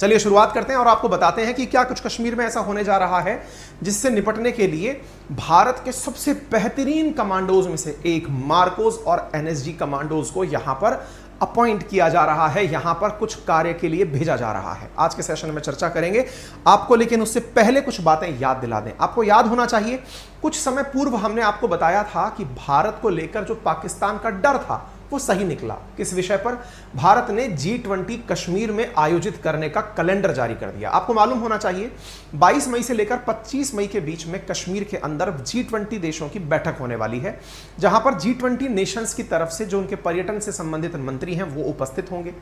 चलिए शुरुआत करते हैं और आपको बताते हैं कि क्या कुछ कश्मीर में ऐसा होने जा रहा है जिससे निपटने के लिए भारत के सबसे बेहतरीन कमांडोज में से एक मार्कोस और एनएसजी कमांडोज को यहां पर अपॉइंट किया जा रहा है, यहां पर कुछ कार्य के लिए भेजा जा रहा है। आज के सेशन में चर्चा करेंगे आपको, लेकिन उससे पहले कुछ बातें याद दिला दें। आपको याद होना चाहिए कुछ समय पूर्व हमने आपको बताया था कि भारत को लेकर जो पाकिस्तान का डर था वो सही निकला। किस विषय पर? भारत ने G20 कश्मीर में आयोजित करने का कैलेंडर जारी कर दिया। आपको मालूम होना चाहिए 22 मई से लेकर 25 मई के बीच में कश्मीर के अंदर G20 देशों की बैठक होने वाली है, जहां पर G20 नेशंस की तरफ से जो उनके पर्यटन से संबंधित मंत्री हैं वो उपस्थित होंगे।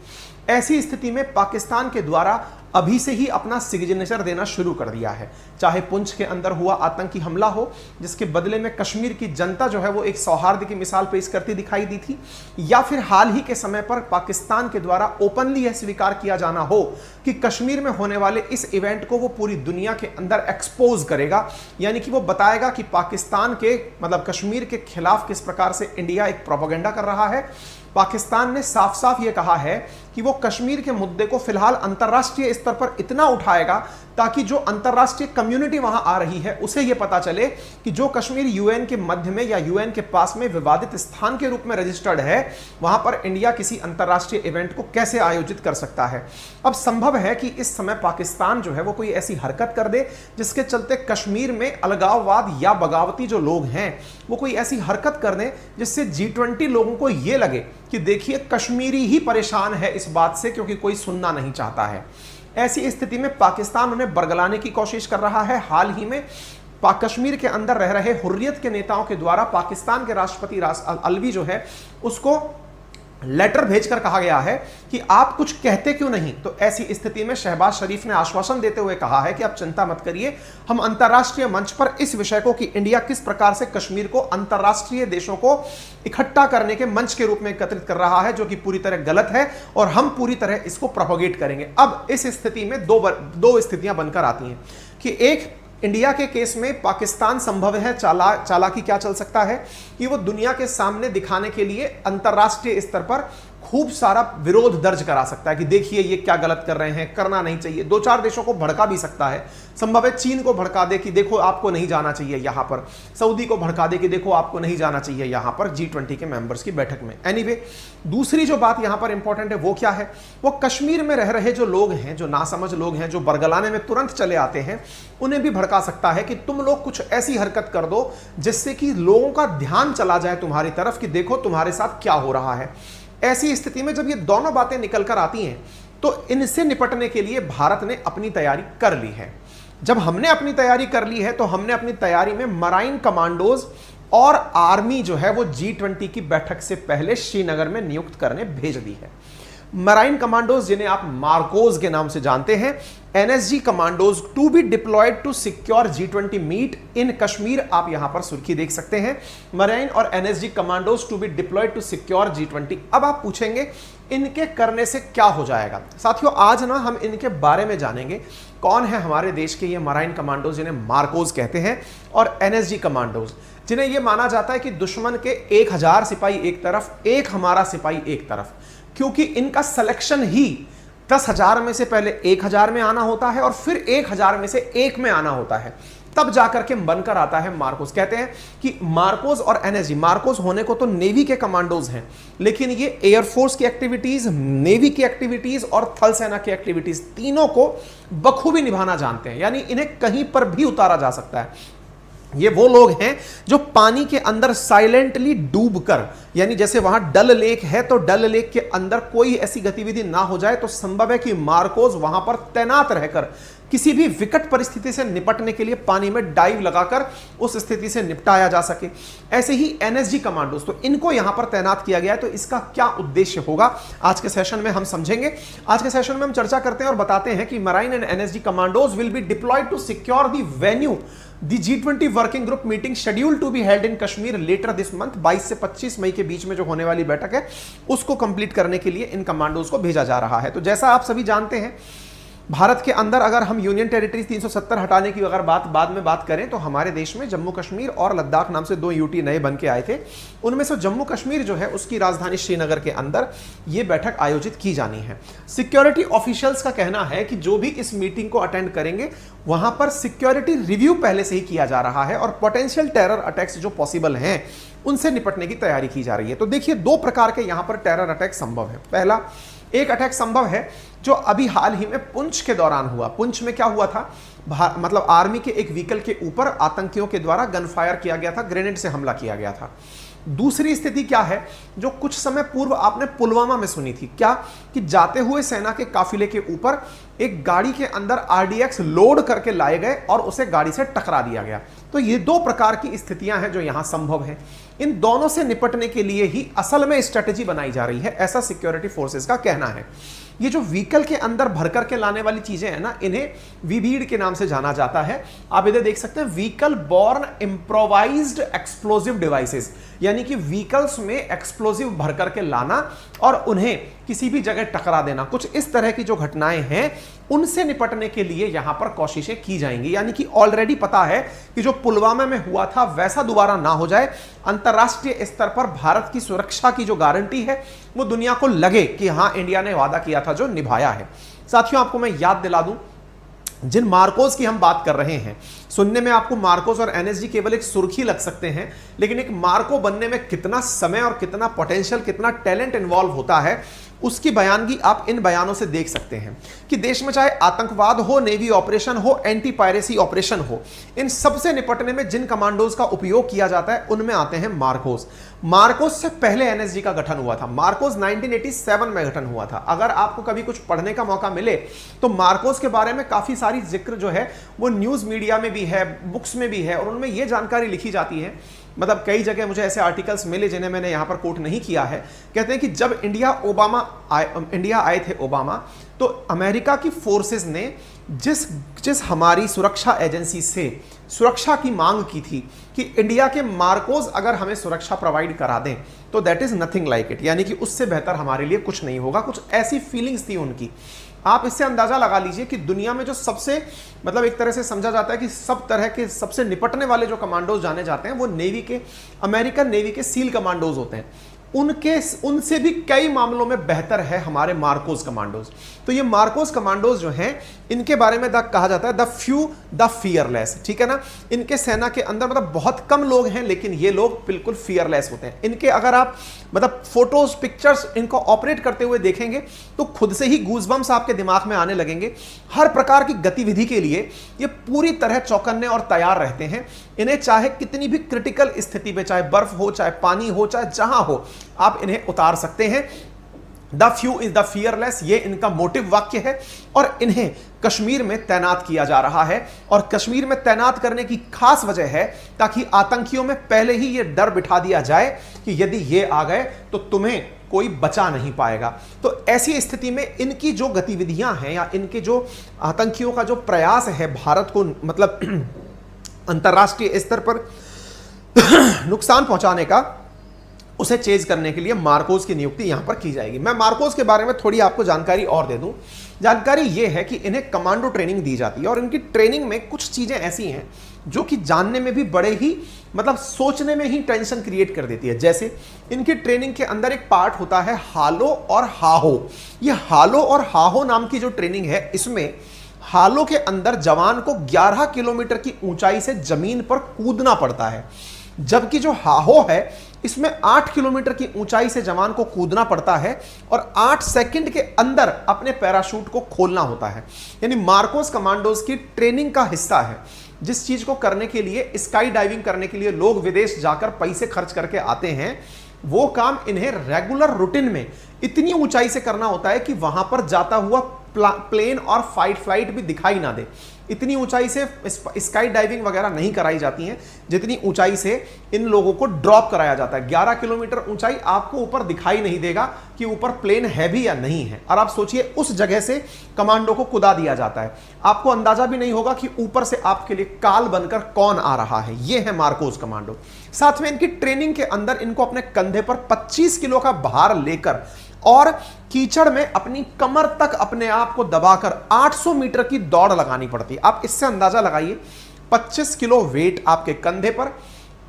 ऐसी स्थिति में पाकिस्तान के द्वारा अभी से ही अपना सिग्नेचर देना शुरू कर दिया है। चाहे पुंछ के अंदर हुआ आतंकी हमला हो, जिसके बदले में कश्मीर की जनता जो है वो एक सौहार्द की मिसाल पेश करती दिखाई दी थी, या फिर हाल ही के समय पर पाकिस्तान के द्वारा ओपनली यह स्वीकार किया जाना हो कि कश्मीर में होने वाले इस इवेंट को वो पूरी दुनिया के अंदर एक्सपोज करेगा, यानी कि वो बताएगा कि पाकिस्तान के मतलब कश्मीर के खिलाफ किस प्रकार से इंडिया एक प्रोपेगेंडा कर रहा है। पाकिस्तान ने साफ साफ ये कहा है कि वो कश्मीर के मुद्दे को फिलहाल अंतर्राष्ट्रीय स्तर पर इतना उठाएगा ताकि जो अंतर्राष्ट्रीय कम्युनिटी वहां आ रही है उसे ये पता चले कि जो कश्मीर यूएन के मध्य में या यूएन के पास में विवादित स्थान के रूप में रजिस्टर्ड है, वहां पर इंडिया किसी अंतर्राष्ट्रीय इवेंट को कैसे आयोजित कर सकता है। अब संभव है कि इस समय पाकिस्तान जो है वो कोई ऐसी हरकत कर दे जिसके चलते कश्मीर में अलगाववाद या बगावती जो लोग हैं वो कोई ऐसी हरकत कर दें जिससे G20 लोगों को यह लगे कि देखिए कश्मीरी ही परेशान है इस बात से, क्योंकि कोई सुनना नहीं चाहता है। ऐसी स्थिति में पाकिस्तान उन्हें बरगलाने की कोशिश कर रहा है। हाल ही में कश्मीर के अंदर रह रहे हुर्रियत के नेताओं के द्वारा पाकिस्तान के राष्ट्रपति अलवी जो है उसको लेटर भेजकर कहा गया है कि आप कुछ कहते क्यों नहीं। तो ऐसी स्थिति में शहबाज शरीफ ने आश्वासन देते हुए कहा है कि आप चिंता मत करिए, हम अंतर्राष्ट्रीय मंच पर इस विषय को कि इंडिया किस प्रकार से कश्मीर को अंतर्राष्ट्रीय देशों को इकट्ठा करने के मंच के रूप में एकत्रित कर रहा है, जो कि पूरी तरह गलत है, और हम पूरी तरह इसको प्रोपोगेट करेंगे। अब इस स्थिति में दो स्थितियां बनकर आती हैं कि एक, इंडिया के केस में पाकिस्तान संभव है चालाकी क्या चल सकता है कि वो दुनिया के सामने दिखाने के लिए अंतर्राष्ट्रीय स्तर पर खूब सारा विरोध दर्ज करा सकता है कि देखिए ये क्या गलत कर रहे हैं, करना नहीं चाहिए। 2-4 देशों को भड़का भी सकता है। संभव है चीन को भड़का दे कि देखो आपको नहीं जाना चाहिए यहां पर, सऊदी को भड़का दे कि देखो आपको नहीं जाना चाहिए यहां पर G20 के मेंबर्स की बैठक में। एनीवे, दूसरी जो बात यहां पर इंपॉर्टेंट है वो क्या है, वो कश्मीर में रह रहे जो लोग हैं, जो नासमझ लोग हैं, जो बरगलाने में तुरंत चले आते हैं, उन्हें भी भड़का सकता है कि तुम लोग कुछ ऐसी हरकत कर दो जिससे कि लोगों का ध्यान चला जाए तुम्हारी तरफ कि देखो तुम्हारे साथ क्या हो रहा है। ऐसी स्थिति में जब ये दोनों बातें निकल कर आती हैं तो इनसे निपटने के लिए भारत ने अपनी तैयारी कर ली है। जब हमने अपनी तैयारी कर ली है तो हमने अपनी तैयारी में मराइन कमांडोज और आर्मी जो है वो G20 की बैठक से पहले श्रीनगर में नियुक्त करने भेज दी है। मराइन कमांडोज जिन्हें आप मार्कोस के नाम से जानते हैं, NSG commandos to be deployed to secure G20 meet in Kashmir, आप यहां पर सुर्खी देख सकते हैं, मराइन और NSG commandos to be deployed to secure G20। अब आप पूछेंगे इनके करने से क्या हो जाएगा। साथियों, आज ना हम इनके बारे में जानेंगे, कौन है हमारे देश के ये मराइन कमांडोज जिन्हें मार्कोस कहते हैं, और एनएसजी कमांडोज जिन्हें यह माना जाता है कि दुश्मन के 1000 सिपाही एक तरफ, एक हमारा सिपाही एक तरफ, क्योंकि इनका सिलेक्शन ही 10,000 में से पहले 1,000 में आना होता है और फिर 1,000 में से 1 में आना होता है, तब जाकर के बनकर आता है मार्कोस। कहते हैं कि मार्कोस और एनएसजी, मार्कोस होने को तो नेवी के कमांडोज हैं, लेकिन ये एयरफोर्स की एक्टिविटीज, नेवी की एक्टिविटीज और थल सेना की एक्टिविटीज तीनों को बखूबी निभाना जानते हैं, यानी इन्हें कहीं पर भी उतारा जा सकता है। ये वो लोग हैं जो पानी के अंदर साइलेंटली डूबकर, यानी जैसे वहां डल लेक है तो डल लेक के अंदर कोई ऐसी गतिविधि ना हो जाए तो संभव है कि मार्कोस वहां पर तैनात रहकर किसी भी विकट परिस्थिति से निपटने के लिए पानी में डाइव लगाकर उस स्थिति से निपटाया जा सके। ऐसे ही एनएसजी कमांडोज, तो इनको यहां पर तैनात किया गया है। तो इसका क्या उद्देश्य होगा आज के सेशन में हम समझेंगे। आज के सेशन में हम चर्चा करते हैं और बताते हैं कि marine and NSG commandos will be deployed to secure the venue the G20 working group meeting schedule to be held in Kashmir later this month. 22 से 25 मई के बीच में जो होने वाली बैठक है उसको कंप्लीट करने के लिए इन कमांडोज को भेजा जा रहा है। तो जैसा आप सभी जानते हैं भारत के अंदर अगर हम यूनियन टेरिटरी 370 हटाने की अगर बाद में बात करें तो हमारे देश में जम्मू कश्मीर और लद्दाख नाम से 2 यूटी नए बन के आए थे। उनमें से जम्मू कश्मीर जो है उसकी राजधानी श्रीनगर के अंदर यह बैठक आयोजित की जानी है। सिक्योरिटी ऑफिशियल्स का कहना है कि जो भी इस मीटिंग को अटेंड करेंगे वहां पर सिक्योरिटी रिव्यू पहले से ही किया जा रहा है और पोटेंशियल टेरर अटैक्स जो पॉसिबल हैं उनसे निपटने की तैयारी की जा रही है। तो देखिए, 2 प्रकार के यहां पर टेरर अटैक संभव है। पहला एक अटैक संभव है जो अभी हाल ही में पुंछ के दौरान हुआ। पुंछ में क्या हुआ था, मतलब आर्मी के एक व्हीकल के ऊपर आतंकियों के द्वारा गनफायर किया गया था, ग्रेनेड से हमला किया गया था। दूसरी स्थिति क्या है जो कुछ समय पूर्व आपने पुलवामा में सुनी थी, क्या कि जाते हुए सेना के काफिले के ऊपर एक गाड़ी के अंदर आरडीएक्स लोड करके लाए गए और उसे गाड़ी से टकरा दिया गया। तो ये 2 प्रकार की स्थितियां हैं जो यहां संभव है। इन दोनों से निपटने के लिए ही असल में स्ट्रेटेजी बनाई जा रही है, ऐसा सिक्योरिटी फोर्सेस का कहना है। ये जो व्हीकल के अंदर भर करके लाने वाली चीजें हैं ना, इन्हें वीबीड के नाम से जाना जाता है। आप इधर देख सकते हैं, vehicle born improvised explosive devices, यानी कि व्हीकल्स में एक्सप्लोजिव भर करके लाना और उन्हें किसी भी जगह टकरा देना। कुछ इस तरह की जो घटनाएं हैं उनसे निपटने के लिए यहां पर कोशिशें की जाएंगी। यानी कि ऑलरेडी पता है कि जो पुलवामा में हुआ था वैसा दोबारा ना हो जाए। अंतरराष्ट्रीय स्तर पर भारत की सुरक्षा की जो गारंटी है वो दुनिया को लगे कि हां, इंडिया ने वादा किया था जो निभाया है। साथियों, आपको मैं याद दिला दूं, जिन मार्कोस की हम बात कर रहे हैं, सुनने में आपको मार्कोस और एनएसजी केवल एक सुर्खी लग सकते हैं, लेकिन एक मार्को बनने में कितना समय और कितना पोटेंशियल, कितना टैलेंट इन्वॉल्व होता है उसकी बयानगी आप इन बयानों से देख सकते हैं कि देश में चाहे आतंकवाद हो, नेवी ऑपरेशन हो, एंटी पायरेसी ऑपरेशन हो, इन सबसे निपटने में जिन कमांडोज का उपयोग किया जाता है उनमें आते हैं मार्कोस। मार्कोस से पहले एनएसजी का गठन हुआ था। मार्कोस 1987 में गठन हुआ था। अगर आपको कभी कुछ पढ़ने का मौका मिले तो मार्कोस के बारे में काफी सारी जिक्र जो है वो न्यूज मीडिया में भी है, बुक्स में भी है, और उनमें यह जानकारी लिखी जाती है, मतलब कई जगह मुझे ऐसे आर्टिकल्स मिले जिन्हें मैंने यहां पर कोट नहीं किया है। कहते हैं कि जब इंडिया आए थे ओबामा, तो अमेरिका की फोर्सेस ने जिस हमारी सुरक्षा एजेंसी से सुरक्षा की मांग की थी कि इंडिया के मार्कोस अगर हमें सुरक्षा प्रोवाइड करा दें तो that is nothing like it, यानी कि उससे बेहतर हमारे लिए कुछ नहीं होगा। कुछ ऐसी फीलिंग्स थी उनकी। आप इससे अंदाजा लगा लीजिए कि दुनिया में जो सबसे, मतलब एक तरह से समझा जाता है कि सब तरह के सबसे निपटने वाले जो कमांडोज जाने जाते हैं वो नेवी के, अमेरिकन नेवी के सील कमांडोज होते हैं। उनसे भी कई मामलों में बेहतर है हमारे मार्कोस कमांडोज। तो ये मार्कोस कमांडोज जो हैं, इनके बारे में कहा जाता है द फ्यू द फियरलेस, ठीक है ना। इनके सेना के अंदर मतलब बहुत कम लोग हैं, लेकिन ये लोग बिल्कुल फियरलेस होते हैं। इनके अगर आप मतलब फोटोज, पिक्चर्स इनको ऑपरेट करते हुए देखेंगे तो खुद से ही गूज़बम्स आपके दिमाग में आने लगेंगे। हर प्रकार की गतिविधि के लिए ये पूरी तरह चौकन्ने और तैयार रहते हैं। इन्हें चाहे कितनी भी क्रिटिकल स्थिति में, चाहे बर्फ हो, चाहे पानी हो, चाहे जहां हो, आप इन्हें उतार सकते हैं। The few is the fearless, ये इनका मोटिव वाक्य है। और इन्हें कश्मीर में तैनात किया जा रहा है, और कश्मीर में तैनात करने की खास वजह है ताकि आतंकियों में पहले ही यह डर बिठा दिया जाए कि यदि ये आ गए तो तुम्हें कोई बचा नहीं पाएगा। तो ऐसी स्थिति में इनकी जो गतिविधियां हैं या इनके जो आतंकियों का जो प्रयास है भारत को मतलब अंतरराष्ट्रीय स्तर पर नुकसान पहुंचाने का, उसे चेज करने के लिए मार्कोस की नियुक्ति यहां पर की जाएगी। मैं मार्कोस के बारे में थोड़ी आपको जानकारी और दे दूं। जानकारी यह है कि इन्हें कमांडो ट्रेनिंग दी जाती है, और इनकी ट्रेनिंग में कुछ चीजें ऐसी हैं जो कि जानने में भी बड़े ही मतलब सोचने में ही टेंशन क्रिएट कर देती है। जैसे इनकी ट्रेनिंग के अंदर एक पार्ट होता है हालो और हाहो। ये हालो और हाहो नाम की जो ट्रेनिंग है, इसमें हालो के अंदर जवान को 11 किलोमीटर की ऊंचाई से जमीन पर कूदना पड़ता है, जबकि जो हाहो है इसमें 8 किलोमीटर की ऊंचाई से जवान को कूदना पड़ता है और 8 सेकंड के अंदर अपने पैराशूट को खोलना होता है। यानी मार्कोस कमांडोज की ट्रेनिंग का हिस्सा है। जिस चीज को करने के लिए, स्काई डाइविंग करने के लिए लोग विदेश जाकर पैसे खर्च करके आते हैं, वो काम इन्हें रेगुलर रूटीन में इतनी ऊंचाई से करना होता है कि वहां पर जाता हुआ प्लेन और फ्लाइट भी दिखाई ना दे। इतनी ऊंचाई से स्काई डाइविंग वगैरह नहीं कराई जाती हैं जितनी ऊंचाई से इन लोगों को ड्रॉप कराया जाता है। 11 किलोमीटर ऊंचाई, आपको ऊपर दिखाई नहीं देगा कि ऊपर प्लेन है भी या नहीं है। और आप सोचिए उस जगह से कमांडो को कुदा दिया जाता है, आपको अंदाजा भी नहीं होगा कि ऊपर से आपके लिए काल बनकर कौन आ रहा है। यह है मार्कोस कमांडो। साथ में इनकी ट्रेनिंग के अंदर इनको अपने कंधे पर 25 किलो का भार लेकर और कीचड़ में अपनी कमर तक अपने आप को दबाकर 800 मीटर की दौड़ लगानी पड़ती है। आप इससे अंदाजा लगाइए, 25 किलो वेट आपके कंधे पर,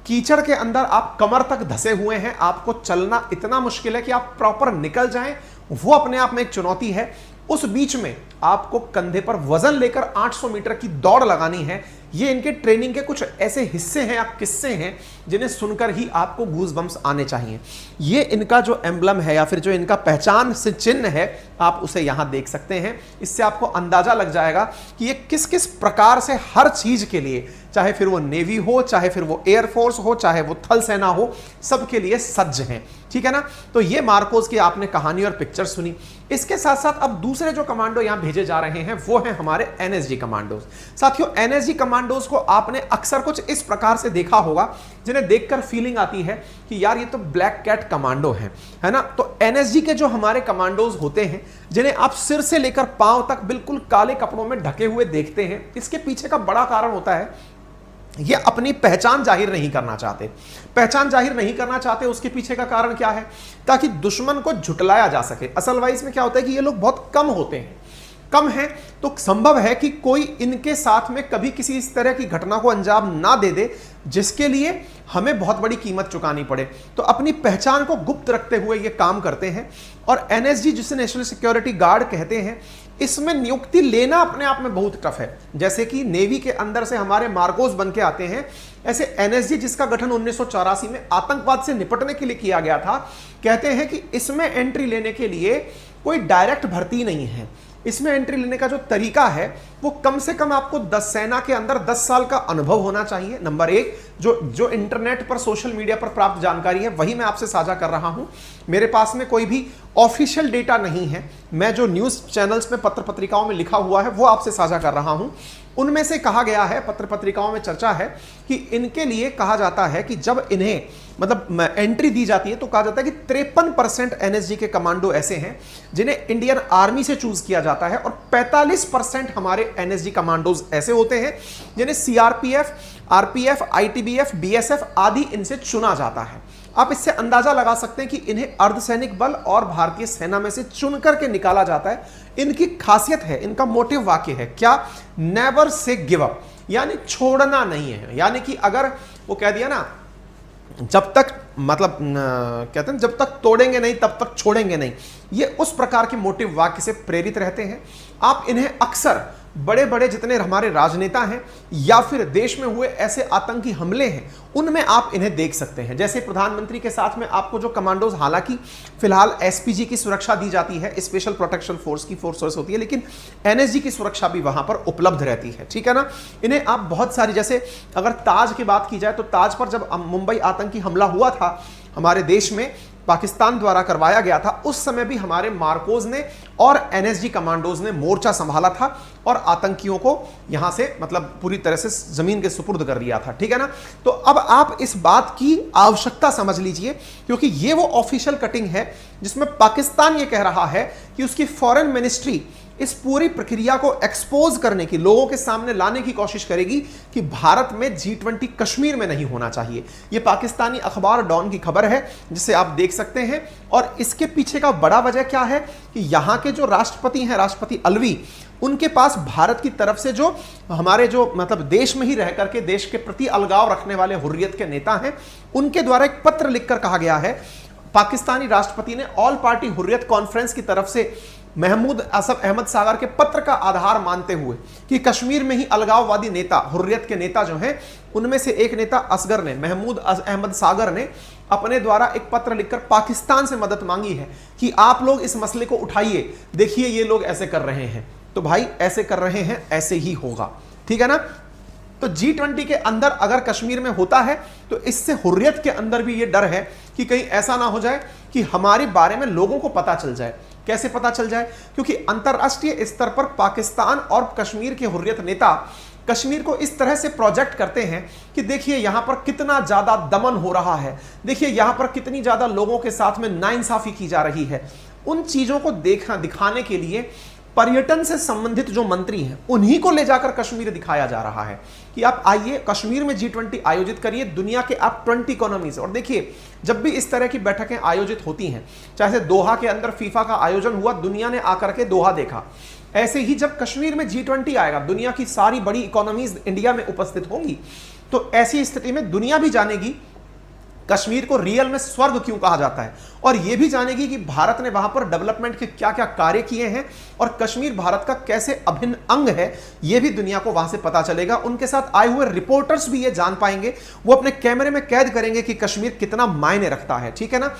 कीचड़ के अंदर आप कमर तक धसे हुए हैं, आपको चलना इतना मुश्किल है कि आप प्रॉपर निकल जाएं, वो अपने आप में एक चुनौती है। उस बीच में आपको कंधे पर वजन लेकर 800 मीटर की दौड़ लगानी है। ये इनके ट्रेनिंग के कुछ ऐसे हिस्से हैं या किस्से हैं जिन्हें सुनकर ही आपको गूज़बम्प्स आने चाहिए। ये इनका जो एम्बलम है या फिर जो इनका पहचान से चिन्ह है, आप उसे यहां देख सकते हैं। इससे आपको अंदाजा लग जाएगा कि ये किस किस प्रकार से हर चीज के लिए, चाहे फिर वो नेवी हो, चाहे फिर वो एयरफोर्स हो, चाहे वो थल सेना हो, सबके लिए सज्ज हैं। ठीक है ना। तो ये मार्कोस की आपने कहानी और पिक्चर सुनी। इसके साथ साथ अब दूसरे जो कमांडो यहां भेजे जा रहे हैं वो हैं हमारे एनएसजी कमांडोज। साथियों, एनएसजी कमांडोज को आपने अक्सर कुछ इस प्रकार से देखा होगा जिन्हें देखकर फीलिंग आती है कि यार ये तो ब्लैक कैट कमांडो हैं, है ना। तो एनएसजी के जो हमारे कमांडोज होते हैं, जिन्हें आप सिर से लेकर पांव तक बिल्कुल काले कपड़ों में ढके हुए देखते हैं, इसके पीछे का बड़ा कारण होता है ये अपनी पहचान जाहिर नहीं करना चाहते। पहचान जाहिर नहीं करना चाहते, उसके पीछे का कारण क्या है? ताकि दुश्मन को झुटलाया जा सके। असल वाइज में क्या होता है कि ये लोग बहुत कम होते हैं, कम है तो संभव है कि कोई इनके साथ में कभी किसी इस तरह की घटना को अंजाम ना दे दे जिसके लिए हमें बहुत बड़ी कीमत चुकानी पड़े। तो अपनी पहचान को गुप्त रखते हुए ये काम करते हैं। और एनएसजी, जिसे नेशनल सिक्योरिटी गार्ड कहते हैं, इसमें नियुक्ति लेना अपने आप में बहुत टफ है। जैसे कि नेवी के अंदर से हमारे मार्कोस बन के आते हैं, ऐसे एनएसजी जिसका गठन 1984 में आतंकवाद से निपटने के लिए किया गया था, कहते हैं कि इसमें एंट्री लेने के लिए कोई डायरेक्ट भर्ती नहीं है। इसमें एंट्री लेने का जो तरीका है वो कम से कम आपको 10 सेना के अंदर 10 साल का अनुभव होना चाहिए। नंबर एक, जो इंटरनेट पर, सोशल मीडिया पर प्राप्त जानकारी है वही मैं आपसे साझा कर रहा हूं। मेरे पास में कोई भी ऑफिशियल डेटा नहीं है। मैं जो न्यूज चैनल्स में, पत्र पत्रिकाओं में लिखा हुआ है वो आपसे साझा कर रहा हूं। उनमें से कहा गया है, पत्र पत्रिकाओं में चर्चा है कि इनके लिए कहा जाता है कि जब इन्हें मतलब एंट्री दी जाती है तो कहा जाता है कि 53% एनएसजी के कमांडो ऐसे हैं जिन्हें इंडियन आर्मी से चूज किया जाता है, और 45% हमारे एनएसजी कमांडोज ऐसे होते हैं जिन्हें सीआरपीएफ, आरपीएफ, आईटीबीएफ, बीएसएफ आदि इनसे चुना जाता है। आप इससे अंदाजा लगा सकते हैं कि इन्हें अर्धसैनिक बल और भारतीय सेना में से चुन करके निकाला जाता है। इनकी खासियत है, इनका मोटिव वाक्य है क्या? नेवर से गिव अप, यानी छोड़ना नहीं है। यानी कि अगर वो कह दिया ना, जब तक मतलब कहते हैं जब तक तोड़ेंगे नहीं तब तक छोड़ेंगे नहीं, ये उस प्रकार के मोटिव वाक्य से प्रेरित रहते हैं। आप इन्हें अक्सर बड़े बड़े जितने हमारे राजनेता हैं या फिर देश में हुए ऐसे आतंकी हमले हैं उनमें आप इन्हें देख सकते हैं। जैसे प्रधानमंत्री के साथ में आपको जो कमांडोज, हालांकि फिलहाल एसपीजी की सुरक्षा दी जाती है, स्पेशल प्रोटेक्शन फोर्स की फोर्स होती है, लेकिन एनएसजी की सुरक्षा भी वहां पर उपलब्ध रहती है। ठीक है ना। इन्हें आप बहुत सारी, जैसे अगर ताज की बात की जाए तो ताज पर जब मुंबई आतंकी हमला हुआ था हमारे देश में, पाकिस्तान द्वारा करवाया गया था, उस समय भी हमारे मार्कोज ने और एनएसजी कमांडोज ने मोर्चा संभाला था और आतंकियों को यहां से मतलब पूरी तरह से जमीन के सुपुर्द कर दिया था। ठीक है ना। तो अब आप इस बात की आवश्यकता समझ लीजिए, क्योंकि ये वो ऑफिशियल कटिंग है जिसमें पाकिस्तान ये कह रहा है कि उसकी फॉरेन मिनिस्ट्री इस पूरी प्रक्रिया को एक्सपोज करने की, लोगों के सामने लाने की कोशिश करेगी कि भारत में G20 कश्मीर में नहीं होना चाहिए। यह पाकिस्तानी अखबार डॉन की खबर है जिसे आप देख सकते हैं। और इसके पीछे का बड़ा वजह क्या है कि यहां के जो राष्ट्रपति हैं, राष्ट्रपति अलवी, उनके पास भारत की तरफ से जो हमारे जो मतलब देश में ही रह करके देश के प्रति अलगाव रखने वाले हुर्रियत के नेता हैं, उनके द्वारा एक पत्र लिखकर कहा गया है, पाकिस्तानी राष्ट्रपति ने ऑल पार्टी हुर्रियत कॉन्फ्रेंस की तरफ से महमूद असफ अहमद सागर के पत्र का आधार मानते हुए कि कश्मीर में ही अलगाववादी नेता, हुर्रियत के नेता जो हैं, उनमें से एक नेता असगर ने, महमूद अहमद सागर ने अपने द्वारा एक पत्र लिखकर पाकिस्तान से मदद मांगी है कि आप लोग इस मसले को उठाइए, देखिए ये लोग ऐसे कर रहे हैं। तो भाई ऐसे कर रहे हैं, ऐसे ही होगा। ठीक है ना। तो G20 के अंदर अगर कश्मीर में होता है तो इससे हुर्रियत के अंदर भी ये डर है कि कहीं ऐसा ना हो जाए कि हमारे बारे में लोगों को पता चल जाए। कैसे पता चल जाए? क्योंकि अंतरराष्ट्रीय स्तर पर पाकिस्तान और कश्मीर के हुर्रियत नेता कश्मीर को इस तरह से प्रोजेक्ट करते हैं कि देखिए यहां पर कितना ज्यादा दमन हो रहा है, देखिए यहां पर कितनी ज्यादा लोगों के साथ में नाइंसाफी की जा रही है। उन चीजों को दिखाने के लिए पर्यटन से संबंधित जो मंत्री हैं उन्हीं को ले जाकर कश्मीर दिखाया जा रहा है कि आप आइए कश्मीर में G20 आयोजित करिए, दुनिया के आप 20 इकोनॉमीज। और देखिए, जब भी इस तरह की बैठकें आयोजित होती हैं, चाहे दोहा के अंदर फीफा का आयोजन हुआ, दुनिया ने आकर के दोहा देखा, ऐसे ही जब कश्मीर में G20 आएगा, दुनिया की सारी बड़ी इकोनॉमीज इंडिया में उपस्थित होंगी, तो ऐसी स्थिति में दुनिया भी जानेगी कश्मीर को रियल में स्वर्ग क्यों कहा जाता है, और यह भी जानेगी कि भारत ने वहां पर डेवलपमेंट के क्या क्या कार्य किए हैं और कश्मीर भारत का कैसे अभिन्न अंग है, यह भी दुनिया को वहां से पता चलेगा। उनके साथ आए हुए रिपोर्टर्स भी ये जान पाएंगे, वो अपने कैमरे में कैद करेंगे कि कश्मीर कितना मायने रखता है। ठीक है ना।